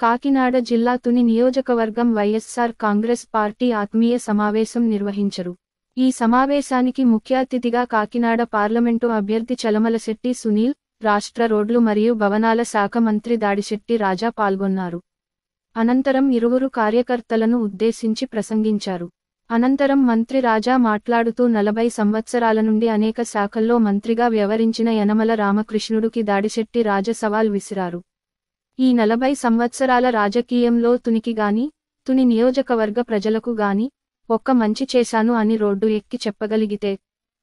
కాకినాడ జిల్లా తుని నియోజకవర్గం వైఎస్ఆర్ కాంగ్రెస్ పార్టీ ఆత్మీయ సమావేశం నిర్వహించరు. ఈ సమావేశానికి ముఖ్య అతిథిగా కాకినాడ పార్లమెంటు అభ్యర్థి చలమలశెట్టి సునీల్, రాష్ట్ర రోడ్లు మరియు భవనాల శాఖ మంత్రి దాడిశెట్టి రాజా పాల్గొన్నారు. అనంతరం ఇరువురు కార్యకర్తలను ఉద్దేశించి ప్రసంగించారు. అనంతరం మంత్రి రాజా మాట్లాడుతూ 40 సంవత్సరాల నుండి అనేక శాఖల్లో మంత్రిగా వ్యవహరించిన యనమల రామకృష్ణుడుకి దాడిశెట్టి రాజా సవాల్ విసిరారు. ఈ 40 సంవత్సరాల రాజకీయంలో తునికి గాని, తుని నియోజకవర్గ ప్రజలకు గాని ఒక్క మంచి చేశాను అని రోడ్డు ఎక్కి చెప్పగలిగితే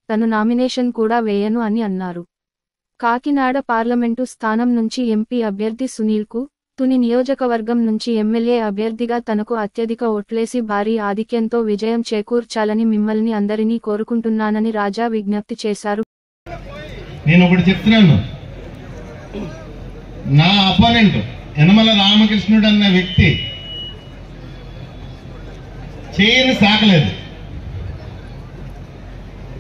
తను నామినేషన్ కూడా వేయను అని అన్నారు. కాకినాడ పార్లమెంటు స్థానం నుంచి ఎంపీ అభ్యర్థి సునీల్కు, తుని నియోజకవర్గం నుంచి ఎమ్మెల్యే అభ్యర్థిగా తనకు అత్యధిక ఓట్లేసి భారీ ఆధిక్యంతో విజయం చేకూర్చాలని మిమ్మల్ని అందరినీ కోరుకుంటున్నానని రాజా విజ్ఞప్తి చేశారు. నేను ఒకటి చెప్తున్నాను, నా అపోనెంట్ యనమల రామకృష్ణుడు అన్న వ్యక్తి చేయని సాకలేదు.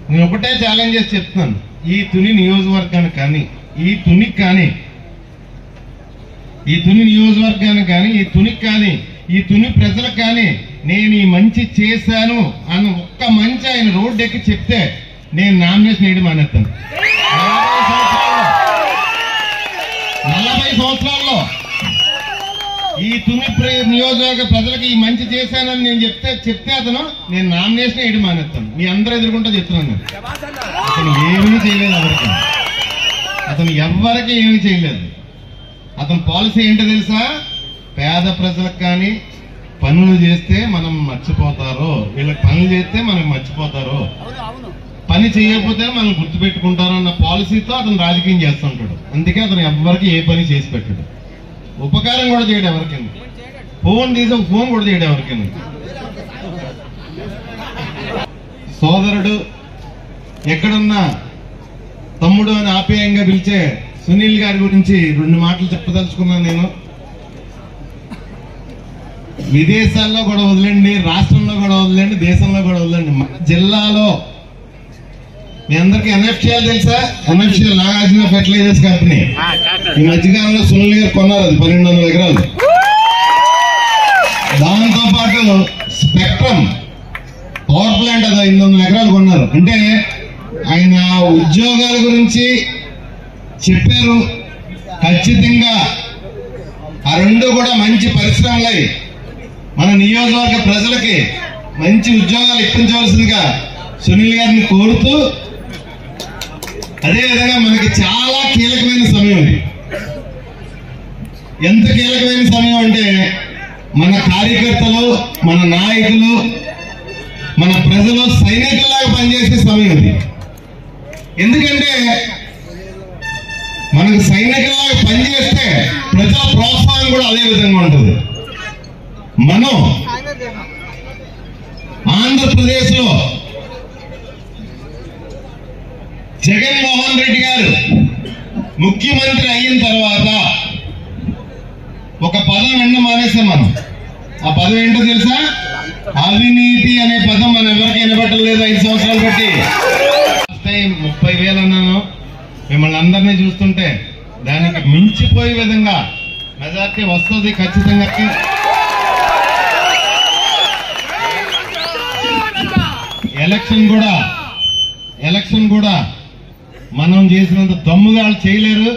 నేను ఒకటే ఛాలెంజ్ చేసి చెప్తున్నాను, ఈ తుని నియోజకవర్గానికి కానీ, ఈ తునికి కానీ, ఈ తుని నియోజకవర్గానికి కానీ, ఈ తునికి కానీ, ఈ తుని ప్రజలకు కానీ నేను ఈ మంచి చేశాను అన్న ఒక్క మంచి ఆయన రోడ్డు ఎక్కి చెప్తే నేను నామినేషన్ వేయడం మానేస్తాను. 40 సంవత్సరాల్లో ఈ తుని నియోజకవర్గ ప్రజలకు ఈ మంచి చేశానని నేను చెప్తే అతను నేను నామినేషన్ వేయడం మానేస్తాను. మీ అందరూ ఎదుర్కొంటా చెప్తున్నాను. అతను ఏమీ చేయలేదు, అతను ఎవరికి ఏమీ చేయలేదు. అతని పాలసీ ఏంటో తెలుసా? పేద ప్రజలకు కానీ పనులు చేస్తే మనం మర్చిపోతారు, వీళ్ళకి పనులు చేస్తే మనకు మర్చిపోతారు, పని చేయకపోతే మనం గుర్తుపెట్టుకుంటారు అన్న పాలసీతో అతను రాజకీయం చేస్తుంటాడు. అందుకే అతను ఎవరికి ఏ పని చేసి పెట్టాడు. ఉపకారం కూడా చేయడం ఎవరికైనా, ఫోన్ తీసి ఒక ఫోన్ కూడా చేయడం ఎవరికైనా. సోదరుడు, ఎక్కడున్నా తమ్ముడు అని ఆప్యాయంగా పిలిచే సునీల్ గారి గురించి 2 మాటలు చెప్పదలుచుకున్నాను. నేను విదేశాల్లో కూడా వదిలేండి, రాష్ట్రంలో కూడా వదిలేండి, దేశంలో కూడా వదిలేండి, జిల్లాలో మీ అందరికీ ఎన్ఎఫ్సిఎల్ తెలుసా? ఎన్ఎఫ్సిఎల్ నాగార్జున ఫెర్టిలైజర్స్ కంపెనీ ఈ మధ్యకాలంలో సునీల్ గారు కొన్నారు. అది 1200 ఎకరాలు. దాంతో పాటు స్పెక్ట్రమ్ పవర్ ప్లాంట్ అది 500 ఎకరాలు కొన్నారు. అంటే ఆయన ఉద్యోగాల గురించి చెప్పారు. ఖచ్చితంగా ఆ 2 కూడా మంచి పరిశ్రమలై మన నియోజకవర్గ ప్రజలకి మంచి ఉద్యోగాలు ఇప్పించవలసిందిగా సునీల్ గారిని కోరుతూ, అదేవిధంగా మనకి చాలా కీలకమైన సమయం ఇది. ఎంత కీలకమైన సమయం అంటే మన కార్యకర్తలు, మన నాయకులు, మన ప్రజలు సైనికుల్లాగా పనిచేసే సమయం ఇది. ఎందుకంటే మనకు సైనికుల్లాగా పనిచేస్తే ప్రజల ప్రోత్సాహం కూడా అదే విధంగా ఉంటుంది. మనం ఆంధ్రప్రదేశ్ లో జగన్మోహన్ రెడ్డి గారు ముఖ్యమంత్రి అయిన తర్వాత ఒక పదం విన్న మానేసాం మనం. ఆ పదం ఏంటో తెలుసా? అవినీతి అనే పదం మనం ఎవరికి వినబట్టలేదు 5 సంవత్సరాలు బట్టి. 30,000 అన్నాను. మిమ్మల్ని అందరినీ చూస్తుంటే దానికి మించిపోయే విధంగా మెజార్టీ వస్తుంది ఖచ్చితంగా. ఎలక్షన్ కూడా మనం చేసినంత దమ్ముగా వాళ్ళు చేయలేరు.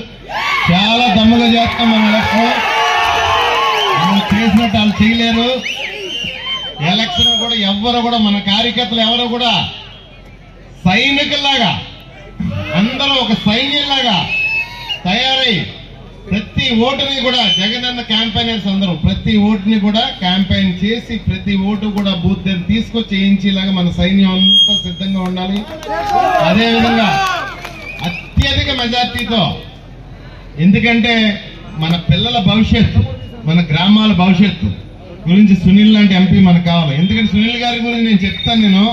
చాలా దమ్ముగా చేస్తాం మనం. ఎలక్షన్ మనం చేసినట్టు వాళ్ళు చేయలేరు. ఎలక్షన్ కూడా ఎవరు కూడా మన కార్యకర్తలు ఎవరు కూడా సైనికుల్లాగా అందరూ ఒక సైన్యంలాగా తయారై ప్రతి ఓటుని కూడా జగనన్న క్యాంపెయినర్స్ అందరూ ప్రతి ఓటుని కూడా క్యాంపెయిన్ చేసి ప్రతి ఓటు కూడా బూత్ దగ్గర తీసుకొచ్చి చేయించేలాగా మన సైన్యం అంతా సిద్ధంగా ఉండాలి. అదేవిధంగా అత్యధిక మెజార్టీతో, ఎందుకంటే మన పిల్లల భవిష్యత్తు, మన గ్రామాల భవిష్యత్తు గురించి సునీల్ లాంటి ఎంపీ మనకు కావాలి. ఎందుకంటే సునీల్ గారి గురించి నేను చెప్తాను.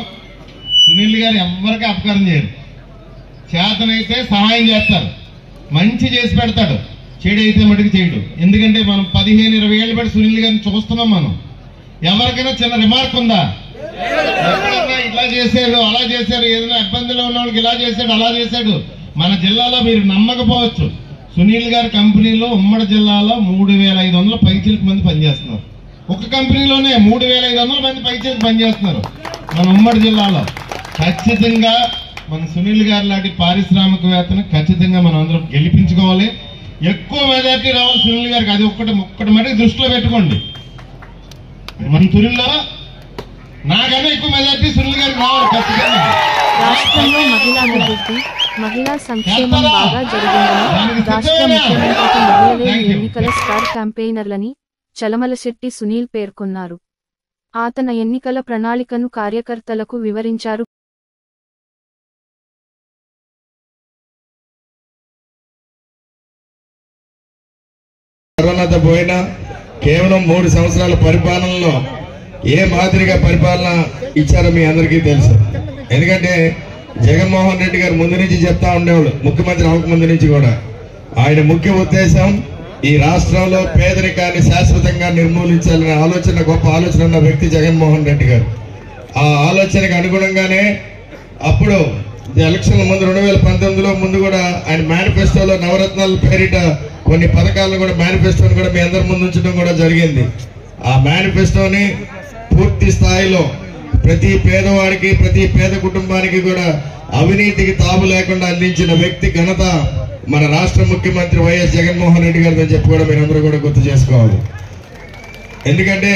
సునీల్ గారు ఎవరికి అపకారం చేయరు. చేతనైతే సహాయం చేస్తారు, మంచి చేసి పెడతాడు, చెడు అయితే మటుకు చేయడు. ఎందుకంటే మనం 15-20 ఏళ్ళు బట్టి సునీల్ గారిని చూస్తున్నాం. మనం ఎవరికైనా చిన్న రిమార్క్ ఉందా? ఎక్కడన్నా ఇట్లా చేశాడు అలా చేశాడు, ఏదైనా ఇబ్బందిలో ఉన్న వాళ్ళకి ఇలా చేశాడు అలా చేశాడు. మన జిల్లాలో మీరు నమ్మకపోవచ్చు, సునీల్ గారి కంపెనీలో ఉమ్మడి జిల్లాలో 3500 పైచీలకు మంది పనిచేస్తున్నారు. ఒక కంపెనీలోనే 3500 మంది పైచీలకు పనిచేస్తున్నారు మన ఉమ్మడి జిల్లాలో. ఖచ్చితంగా మన సునీల్ గారి లాంటి పారిశ్రామికవేత్తను ఖచ్చితంగా మనం అందరం గెలిపించుకోవాలి. ఎక్కువ మెజార్టీ రావాలి సునీల్ గారికి. అది ఒక్కటి మటుకు దృష్టిలో పెట్టుకోండి. మన తురిలో నాకన్నా ఎక్కువ మెజార్టీ సునీల్ గారికి రావాలి ఖచ్చితంగా. రాష్ట్రంలో మహిళా అభివృద్ధి, మహిళా సంక్షేమం బాగా జరిగిందని రాష్ట్ర ముఖ్యమంత్రికి మహిళలే ఎన్నికల స్టార్ క్యాంపెయినర్లని చలమలశెట్టి సునీల్ పేర్కొన్నారు. తన ఎన్నికల ప్రణాళికను కార్యకర్తలకు వివరించారు. కరోనాతో పోయినా కేవలం 3 సంవత్సరాల పరిపాలనలో ఏ మాదిరిగా పరిపాలన ఇచ్చారో మీ అందరికీ తెలుసు. ఎందుకంటే జగన్మోహన్ రెడ్డి గారు ముందు నుంచి చెప్తా ఉండేవాళ్ళు, ముఖ్యమంత్రి అవ్వకముందు నుంచి కూడా, ఆయన ముఖ్య ఉద్దేశం ఈ రాష్ట్రంలో పేదరికాన్ని శాశ్వతంగా నిర్మూలించాలనే ఆలోచన, గొప్ప ఆలోచన ఉన్న వ్యక్తి జగన్మోహన్ రెడ్డి గారు. ఆ ఆలోచనకు అనుగుణంగానే అప్పుడు ఎలక్షన్ల ముందు 2019లో ముందు కూడా ఆయన మేనిఫెస్టోలో నవరత్నాల పేరిట కొన్ని పథకాలను కూడా మేనిఫెస్టోని కూడా మీ అందరి ముందు ఉంచడం కూడా జరిగింది. ఆ మేనిఫెస్టోని పూర్తి స్థాయిలో ప్రతి పేదవాడికి, ప్రతి పేద కుటుంబానికి కూడా అవినీతికి తావు లేకుండా అందించిన వ్యక్తి ఘనత మన రాష్ట్ర ముఖ్యమంత్రి వైఎస్ జగన్మోహన్ రెడ్డి గారితో చెప్పి కూడా మీరందరూ కూడా గుర్తు చేసుకోవాలి. ఎందుకంటే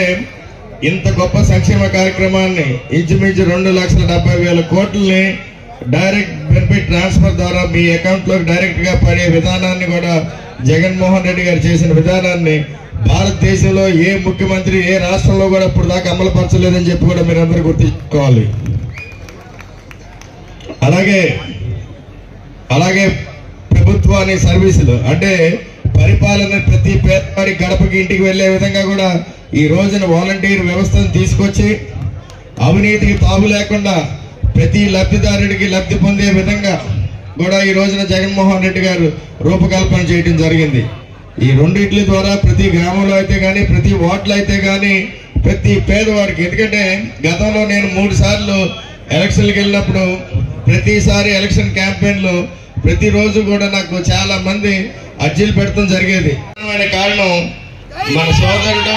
ఇంత గొప్ప సంక్షేమ కార్యక్రమాన్ని ఇంచుమించు 2,70,000 కోట్లని డైరెక్ట్ బెనిఫిట్ ట్రాన్స్ఫర్ ద్వారా మీ అకౌంట్ లోకి డైరెక్ట్ గా పడే విధానాన్ని కూడా జగన్మోహన్ రెడ్డి గారు చేసిన విధానాన్ని భారతదేశంలో ఏ ముఖ్యమంత్రి ఏ రాష్ట్రంలో కూడా ఇప్పుడు దాకా అమలుపరచలేదని చెప్పి కూడా మీరందరూ గుర్తుంచుకోవాలి. అలాగే ప్రభుత్వాన్ని సర్వీసులు అంటే పరిపాలన ప్రతి పేదవాడి గడపకి ఇంటికి వెళ్లే విధంగా కూడా ఈ రోజున వాలంటీర్ వ్యవస్థను తీసుకొచ్చి అవినీతికి తావు లేకుండా ప్రతి లబ్ధిదారుడికి లబ్ధి పొందే విధంగా కూడా ఈ రోజున జగన్మోహన్ రెడ్డి గారు రూపకల్పన చేయడం జరిగింది. ఈ రెండింటి ద్వారా ప్రతి గ్రామంలో అయితే కానీ, ప్రతి వార్డులో అయితే కానీ, ప్రతి పేదవాడికి, ఎందుకంటే గతంలో నేను 3 సార్లు ఎలక్షన్లకు వెళ్ళినప్పుడు ప్రతిసారి ఎలక్షన్ క్యాంపెయిన్ లో ప్రతిరోజు కూడా నాకు చాలా మంది అర్జీలు పెడతాం జరిగేది. కారణం మన సోదరుడు